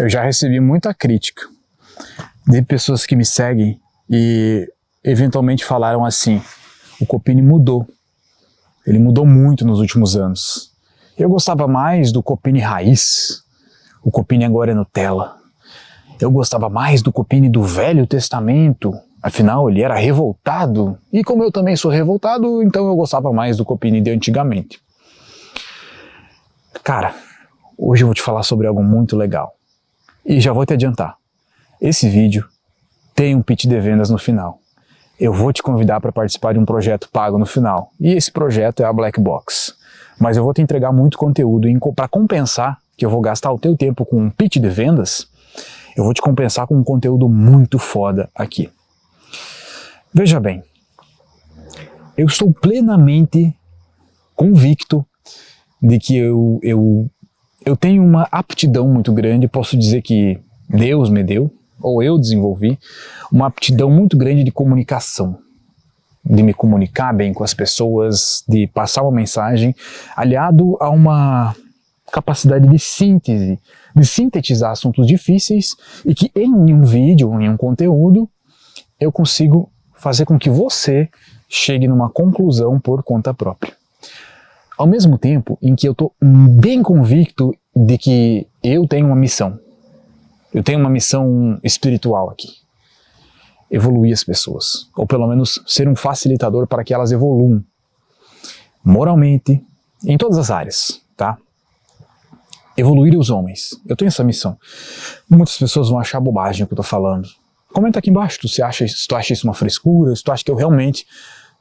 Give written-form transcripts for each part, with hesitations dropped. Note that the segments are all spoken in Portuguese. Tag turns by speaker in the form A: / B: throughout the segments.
A: Eu já recebi muita crítica de pessoas que me seguem e eventualmente falaram assim: o Copini mudou, ele mudou muito nos últimos anos. Eu gostava mais do Copini raiz, o Copini agora é Nutella. Eu gostava mais do Copini do Velho Testamento, afinal ele era revoltado, e como eu também sou revoltado, então eu gostava mais do Copini de antigamente. Cara, hoje eu vou te falar sobre algo muito legal. E já vou te adiantar, esse vídeo tem um pitch de vendas no final. Eu vou te convidar para participar de um projeto pago no final, e esse projeto é a Black Box. Mas eu vou te entregar muito conteúdo para compensar que eu vou gastar o teu tempo com um pitch de vendas, eu vou te compensar com um conteúdo muito foda aqui. Veja bem, eu estou plenamente convicto de que eu tenho uma aptidão muito grande, posso dizer que Deus me deu, ou eu desenvolvi, uma aptidão muito grande de comunicação, de me comunicar bem com as pessoas, de passar uma mensagem, aliado a uma capacidade de síntese, de sintetizar assuntos difíceis e que em um vídeo, em um conteúdo, eu consigo fazer com que você chegue numa conclusão por conta própria. Ao mesmo tempo em que eu estou bem convicto de que eu tenho uma missão. Eu tenho uma missão espiritual aqui. Evoluir as pessoas. Ou pelo menos ser um facilitador para que elas evoluam. Moralmente, em todas as áreas, tá? Evoluir os homens. Eu tenho essa missão. Muitas pessoas vão achar bobagem o que eu estou falando. Comenta aqui embaixo se tu acha isso uma frescura, se tu acha que eu realmente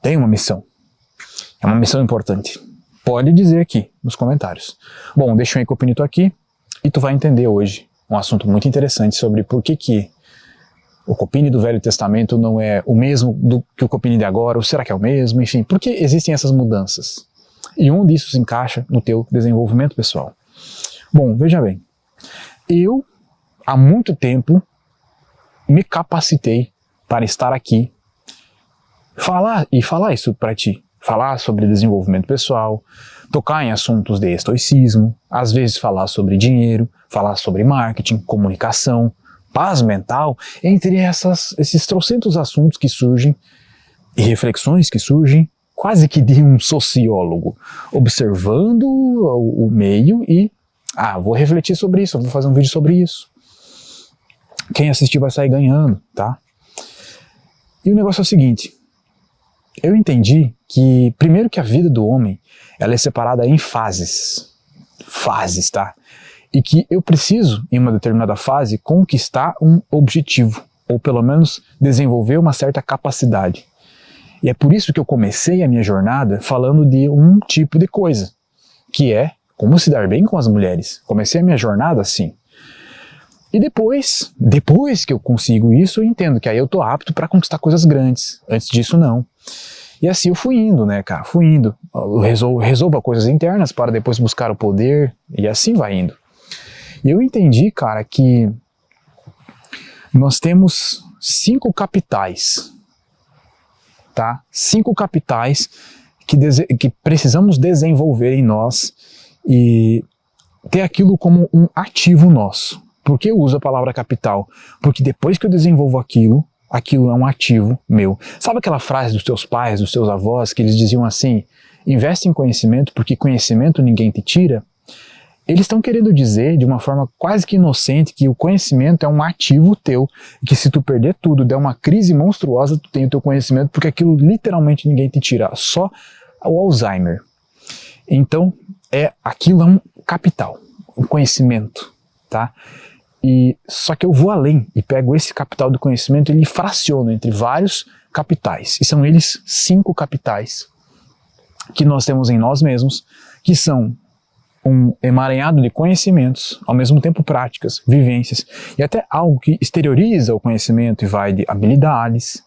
A: tenho uma missão. É uma missão importante. Pode dizer aqui nos comentários. Bom, deixa eu ir com o Copini aqui e tu vai entender hoje um assunto muito interessante sobre por que o Copini do Velho Testamento não é o mesmo que o Copini de agora, ou será que é o mesmo, enfim, por que existem essas mudanças? E onde isso se encaixa no teu desenvolvimento pessoal? Bom, veja bem, eu há muito tempo me capacitei para estar aqui, falar isso para ti. Falar sobre desenvolvimento pessoal, tocar em assuntos de estoicismo, às vezes falar sobre dinheiro, falar sobre marketing, comunicação, paz mental, entre esses trocentos assuntos que surgem e reflexões que surgem, quase que de um sociólogo, observando o meio e, vou refletir sobre isso, vou fazer um vídeo sobre isso. Quem assistir vai sair ganhando, tá? E o negócio é o seguinte, eu entendi que, primeiro que a vida do homem, ela é separada em fases, tá? E que eu preciso, em uma determinada fase, conquistar um objetivo, ou pelo menos desenvolver uma certa capacidade. E é por isso que eu comecei a minha jornada falando de um tipo de coisa, que é como se dar bem com as mulheres. Comecei a minha jornada assim. E depois que eu consigo isso, eu entendo que aí eu tô apto para conquistar coisas grandes. Antes disso, não. E assim eu fui indo, né, cara? Fui indo. Eu resolvo coisas internas para depois buscar o poder, e assim vai indo. E eu entendi, cara, que nós temos 5 capitais, tá? 5 capitais que precisamos desenvolver em nós e ter aquilo como um ativo nosso. Por que eu uso a palavra capital? Porque depois que eu desenvolvo aquilo é um ativo meu. Sabe aquela frase dos teus pais, dos teus avós, que eles diziam assim, investe em conhecimento porque conhecimento ninguém te tira? Eles estão querendo dizer, de uma forma quase que inocente, que o conhecimento é um ativo teu, e que se tu perder tudo, der uma crise monstruosa, tu tem o teu conhecimento, porque aquilo literalmente ninguém te tira, só o Alzheimer. Então, aquilo é um capital, um conhecimento, tá? Só que eu vou além e pego esse capital do conhecimento e ele fraciono entre vários capitais. E são eles 5 capitais que nós temos em nós mesmos, que são um emaranhado de conhecimentos, ao mesmo tempo práticas, vivências, e até algo que exterioriza o conhecimento e vai de habilidades,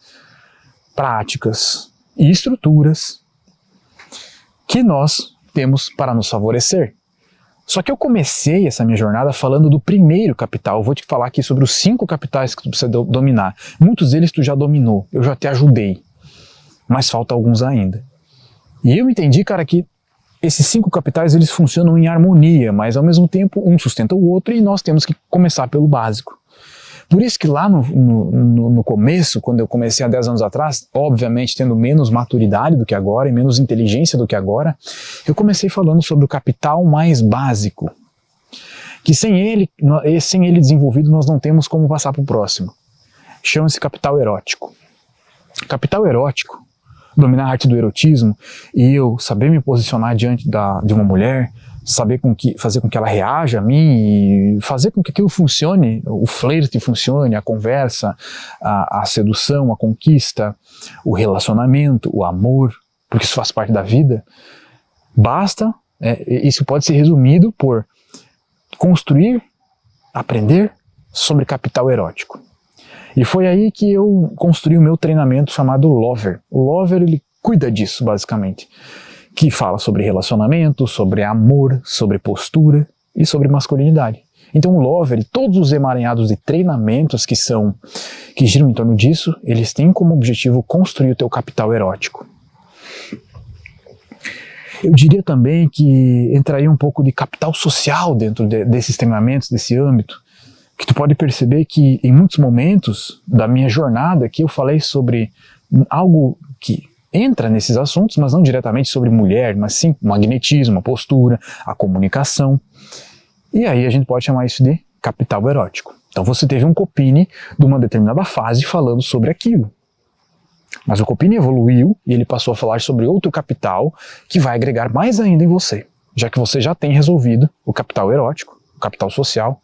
A: práticas e estruturas que nós temos para nos favorecer. Só que eu comecei essa minha jornada falando do primeiro capital. Eu vou te falar aqui sobre os 5 capitais que tu precisa dominar. Muitos deles tu já dominou, eu já te ajudei, mas falta alguns ainda. E eu entendi, cara, que esses 5 capitais eles funcionam em harmonia, mas ao mesmo tempo um sustenta o outro e nós temos que começar pelo básico. Por isso que lá no começo, quando eu comecei há 10 anos atrás, obviamente tendo menos maturidade do que agora e menos inteligência do que agora, eu comecei falando sobre o capital mais básico, que sem ele desenvolvido nós não temos como passar para o próximo. Chama-se capital erótico. Capital erótico, dominar a arte do erotismo e eu saber me posicionar diante de uma mulher, fazer com que ela reaja a mim e fazer com que aquilo funcione, o flerte funcione, a conversa, a sedução, a conquista, o relacionamento, o amor, porque isso faz parte da vida. Basta, isso pode ser resumido por construir, aprender sobre capital erótico. E foi aí que eu construí o meu treinamento chamado Lover. O Lover, ele cuida disso, basicamente. Que fala sobre relacionamento, sobre amor, sobre postura e sobre masculinidade. Então o Lover e todos os emaranhados de treinamentos que giram em torno disso, eles têm como objetivo construir o teu capital erótico. Eu diria também que entraria um pouco de capital social dentro desses treinamentos, desse âmbito, que tu pode perceber que em muitos momentos da minha jornada aqui eu falei sobre algo que entra nesses assuntos, mas não diretamente sobre mulher, mas sim o magnetismo, a postura, a comunicação. E aí a gente pode chamar isso de capital erótico. Então você teve um Copini de uma determinada fase falando sobre aquilo. Mas o Copini evoluiu e ele passou a falar sobre outro capital que vai agregar mais ainda em você, já que você já tem resolvido o capital erótico, o capital social.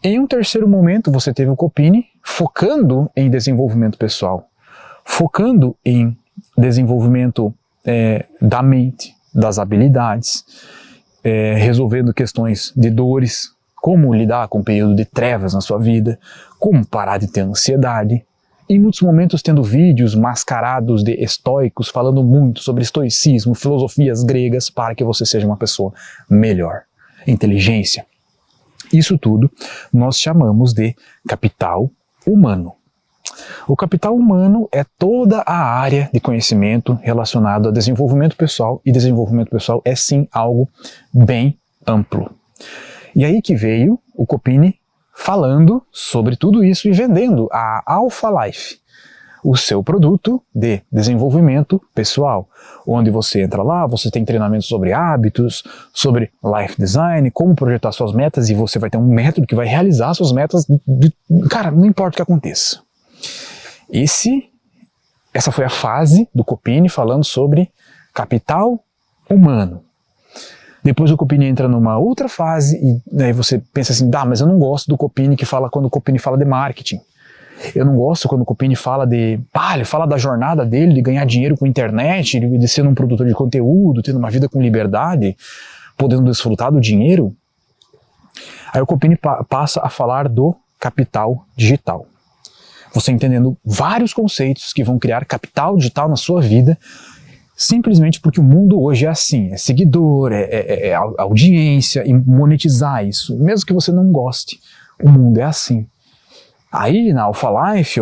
A: Em um terceiro momento você teve o Copini focando em desenvolvimento pessoal, focando em desenvolvimento da mente, das habilidades, resolvendo questões de dores, como lidar com o período de trevas na sua vida, como parar de ter ansiedade. Em muitos momentos tendo vídeos mascarados de estoicos falando muito sobre estoicismo, filosofias gregas para que você seja uma pessoa melhor. Inteligência. Isso tudo nós chamamos de capital humano. O capital humano é toda a área de conhecimento relacionado a desenvolvimento pessoal, e desenvolvimento pessoal é sim algo bem amplo. E aí que veio o Copini falando sobre tudo isso e vendendo a Alpha Life, o seu produto de desenvolvimento pessoal, onde você entra lá, você tem treinamento sobre hábitos, sobre life design, como projetar suas metas, e você vai ter um método que vai realizar suas metas, cara, não importa o que aconteça. Essa foi a fase do Copini falando sobre capital humano. Depois o Copini entra numa outra fase e aí você pensa assim, mas eu não gosto do Copini quando o Copini fala de marketing. Eu não gosto quando o Copini fala ele fala da jornada dele, de ganhar dinheiro com a internet, de ser um produtor de conteúdo, tendo uma vida com liberdade, podendo desfrutar do dinheiro. Aí o Copini passa a falar do capital digital. Você entendendo vários conceitos que vão criar capital digital na sua vida, simplesmente porque o mundo hoje é assim, é seguidor, é audiência, e monetizar isso, mesmo que você não goste, o mundo é assim. Aí na Alpha Life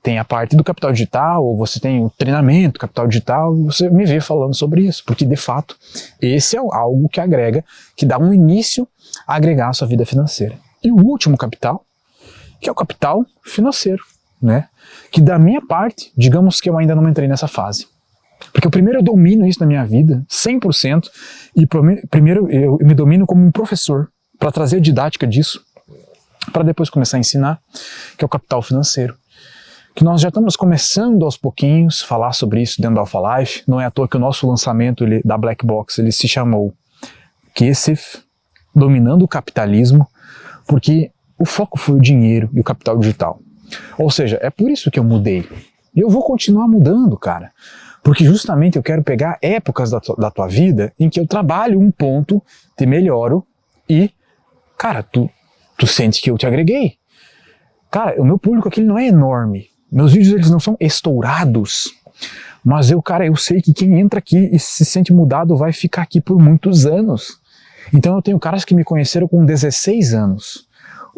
A: tem a parte do capital digital, ou você tem o treinamento capital digital, e você me vê falando sobre isso, porque de fato esse é algo que agrega, que dá um início a agregar a sua vida financeira. E o último capital, que é o capital financeiro, né? Que da minha parte, digamos que eu ainda não entrei nessa fase. Porque primeiro eu domino isso na minha vida, 100%, e primeiro eu me domino como um professor, para trazer a didática disso, para depois começar a ensinar, que é o capital financeiro. Que nós já estamos começando aos pouquinhos a falar sobre isso dentro da Alpha Life. Não é à toa que o nosso lançamento da Black Box ele se chamou Kesef, dominando o capitalismo, porque o foco foi o dinheiro e o capital digital. Ou seja, é por isso que eu mudei. E eu vou continuar mudando, cara. Porque justamente eu quero pegar épocas da tua vida em que eu trabalho um ponto, te melhoro e, cara, tu sente que eu te agreguei. Cara, o meu público aqui não é enorme. Meus vídeos eles não são estourados. Mas eu sei que quem entra aqui e se sente mudado vai ficar aqui por muitos anos. Então eu tenho caras que me conheceram com 16 anos.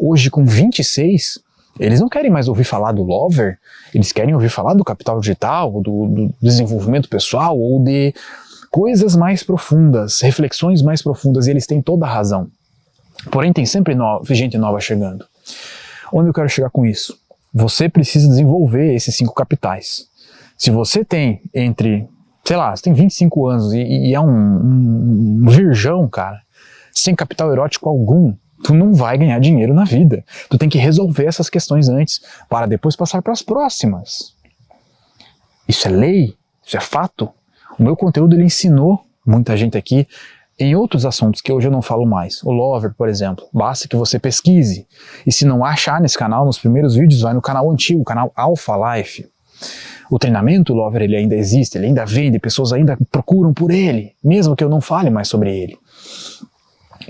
A: Hoje, com 26, eles não querem mais ouvir falar do Lover, eles querem ouvir falar do capital digital, do desenvolvimento pessoal ou de coisas mais profundas, reflexões mais profundas, e eles têm toda a razão. Porém, tem sempre gente nova chegando. Onde eu quero chegar com isso? Você precisa desenvolver esses 5 capitais. Se você tem sei lá, você tem 25 anos e é um virgão, cara, sem capital erótico algum, tu não vai ganhar dinheiro na vida. Tu tem que resolver essas questões antes, para depois passar para as próximas. Isso é lei, isso é fato. O meu conteúdo, ele ensinou muita gente aqui em outros assuntos que hoje eu não falo mais. O Lover, por exemplo, basta que você pesquise. E se não achar nesse canal, nos primeiros vídeos, vai no canal antigo, o canal Alpha Life. O treinamento Lover, ele ainda existe, ele ainda vende, pessoas ainda procuram por ele, mesmo que eu não fale mais sobre ele.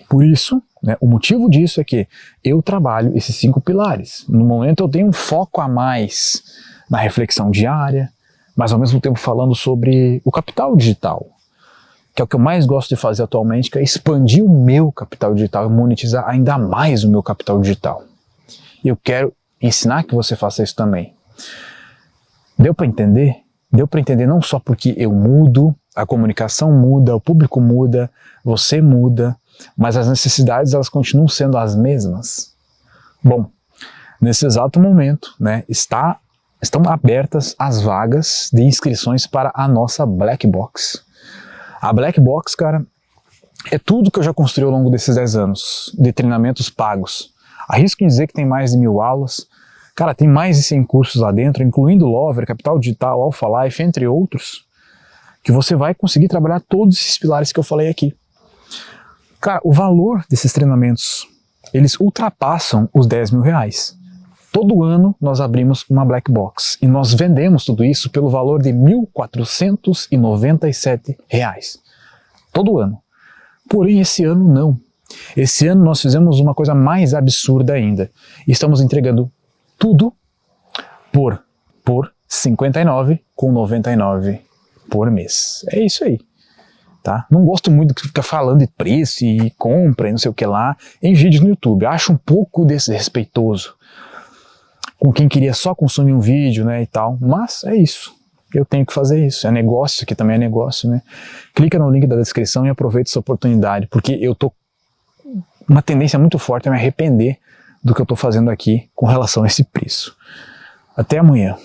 A: Por isso, né, o motivo disso é que eu trabalho esses 5 pilares. No momento eu tenho um foco a mais na reflexão diária, mas ao mesmo tempo falando sobre o capital digital, que é o que eu mais gosto de fazer atualmente, que é expandir o meu capital digital e monetizar ainda mais o meu capital digital. E eu quero ensinar que você faça isso também. Deu para entender? Deu para entender não só porque eu mudo, a comunicação muda, o público muda, você muda, mas as necessidades, elas continuam sendo as mesmas. Bom, nesse exato momento, né, estão abertas as vagas de inscrições para a nossa Black Box. A Black Box, cara, é tudo que eu já construí ao longo desses 10 anos de treinamentos pagos. Arrisco em dizer que tem mais de 1000 aulas. Cara, tem mais de 100 cursos lá dentro, incluindo Lover, Capital Digital, Alpha Life, entre outros, que você vai conseguir trabalhar todos esses pilares que eu falei aqui. Cara, o valor desses treinamentos, eles ultrapassam os 10 mil reais. Todo ano nós abrimos uma Black Box e nós vendemos tudo isso pelo valor de R$ 1.497. Todo ano. Porém, esse ano não. Esse ano nós fizemos uma coisa mais absurda ainda. Estamos entregando tudo por R$ 59,99 por mês. É isso aí. Tá? Não gosto muito de ficar falando de preço e compra e não sei o que lá em vídeos no YouTube. Acho um pouco desrespeitoso com quem queria só consumir um vídeo, né, e tal. Mas é isso. Eu tenho que fazer isso. É negócio, aqui também é negócio, né? Clica no link da descrição e aproveita essa oportunidade, porque eu tô uma tendência muito forte a me arrepender do que eu tô fazendo aqui com relação a esse preço. Até amanhã.